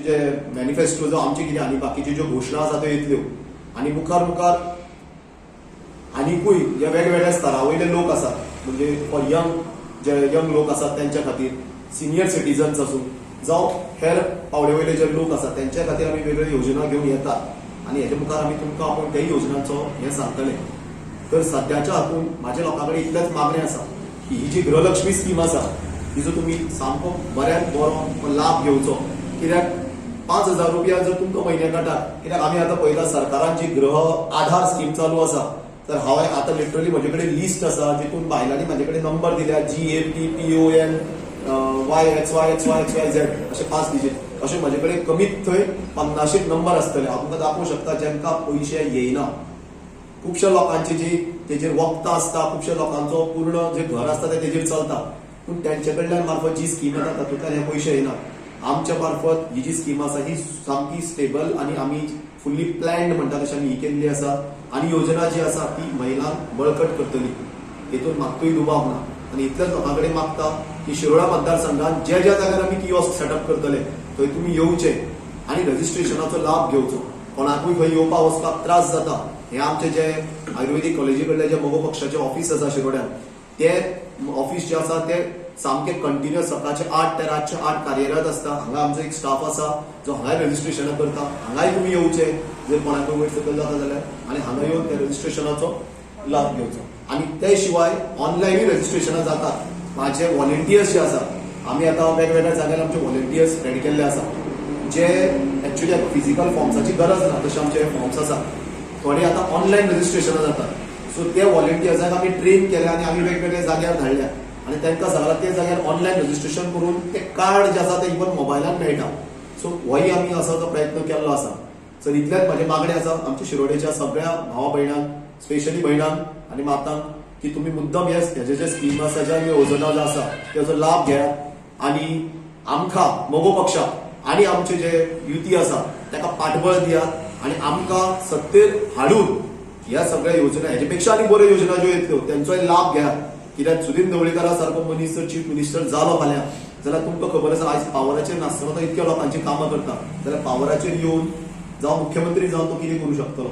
जे मॅनिफेस्टो जो आमचे कितें आनी बाकीच्यो ज्यो घोशणा आसा त्यो येतल्यो आनी मुखार मुखार आनीकूय जे वेगवेगळ्या स्तरा वयले लोक आसात म्हणजे फॉर जे यंग लोक आसात तेंच्या खातीर सिनियर सिटीजन्स आसूं जावं हेर पावळे वयले जे लोक आसात तेंच्या खातीर आमी वेगवेगळ्यो योजना घेवन येतात आनी हेजे मुखार आमी तुमकां आपूण त्याय योजनांचो हें सांगतले. तर सद्याच्या हातूंत म्हाज्या लोकां कडेन इतलेंच मागणें आसा की ही जी गृहलक्ष्मी स्कीम आसा तिजो तुमी सामको बऱ्यात बरो लाभ घेवचो. कित्याक 5,000 रुपया जर तुमकां म्हयन्याक काडटात कित्याक आमी आतां पळयता सरकारान जी गृह आधार स्कीम चालू आसा तर हांवें आतां लिटरली म्हजे कडेन लिस्ट आसा जितून बायलांनी म्हाजे कडेन नंबर दिल्या GAPPON YXYXYXYZ अशे 5 डिजीट अशे म्हजे कडेन कमीत थंय 50 नंबर आसतले. हांव तुमकां दाखोवंक शकता जेंकां पयशे येयना. खुबश्या लोकांची जी तेजेर वखदां आसता खुबश्या लोकांचो पूर्ण जे घर आसता ते तेजेर चलता पूण तेंचे कडल्यान मार्फत जी स्कीम येता तातूंतल्यान हे पयशे येना. आमच्या मार्फत ही जी स्कीम आसा ही सामकी स्टेबल आनी आमी फुल्ली प्लॅन्ड म्हणटा तशें आमी ही केल्ली आसा आनी योजना जी आसा ती महिलांक बळकट करतली. हेतून मात्तूय दुबाव ना. आनी इतलेच लोकां कडेन मागता की शिरोडा मतदारसंघात ज्या ज्या जाग्यार आमी किओस्क सेटअप करतले थंय तुमी येवचे आनी रजिस्ट्रेशनाचो लाभ घेवचो. कोणाकूय खंय येवपाक वचपाक त्रास जाता हे आमचे जे आयुर्वेदीक कॉलेजी कडले जे मोगो पक्षाचे ऑफिस आसा शिरोड्यान ते ऑफिस जे आसा ते सामके कंटिन्युअस सकाळचे 8 ते रातचे 8 कार्यरत आसता. हांगा आमचो एक स्टाफ आसा जो हांगाय रजिस्ट्रेशनां करता. हांगाय तुमी येवचे जर कोणाकूय वयर सकयल जाता जाल्यार आनी हांगा येवन त्या रजिस्ट्रेशनाचो लाभ घेवचो. आनी ते शिवाय ऑनलायनूय रजिस्ट्रेशनां जातात. माझे व्हॉलेंटियर्स जे आसात आमी आतां वेगवेगळ्या जाग्यार आमचे व्हॉलेंटियर्स रेडी केल्ले आसा जे एक्चुअली फिजिकल फॉर्म्साची गरज ना तशे आमचे फॉर्म्स आसात. थोडे आतां ऑनलायन रजिस्ट्रेशनां जातात. सो ते व्हॉलेंटियर्सांक आमी ट्रेन केले आनी आमी वेगवेगळ्या जाग्यार धाडल्या आनी तांकां सांगलां ते जाग्यार ऑनलायन रजिस्ट्रेशन करून ते कार्ड जे आसा ते इवन मोबायलान मेळटा. सो होय आमी असो प्रयत्न केल्लो आसा. सर इतलेच म्हाजे मागणे आसा आमच्या शिरोडेच्या सगळ्या भावा भयणांक स्पेशली भयणांक आनी मातांक की तुम्ही मुद्दम हेजे जे स्कीम आसा ज्या योजना ज्यो आसा तेजो लाभ घेयात आनी आमकां मोगो पक्षाक आनी आमचे जे युती आसा ताका पाठबळ दियात आनी आमकां सत्तेर हाडून ह्या सगळ्या योजना हेजे पेक्षा आनी बऱ्यो योजना ज्यो येतल्यो तेंचोय लाभ घेयात. कित्याक सुदीन ढवळीकारा सारको मनीस जर चीफ मिनिस्टर जालो फाल्यां जाल्यार तुमकां खबर आसा आयज पावराचेर नासतना तो इतक्या लोकांची कामां करता जाल्यार पावराचेर येवन जावं मुख्यमंत्री जावन तो कितें करूं शकतलो.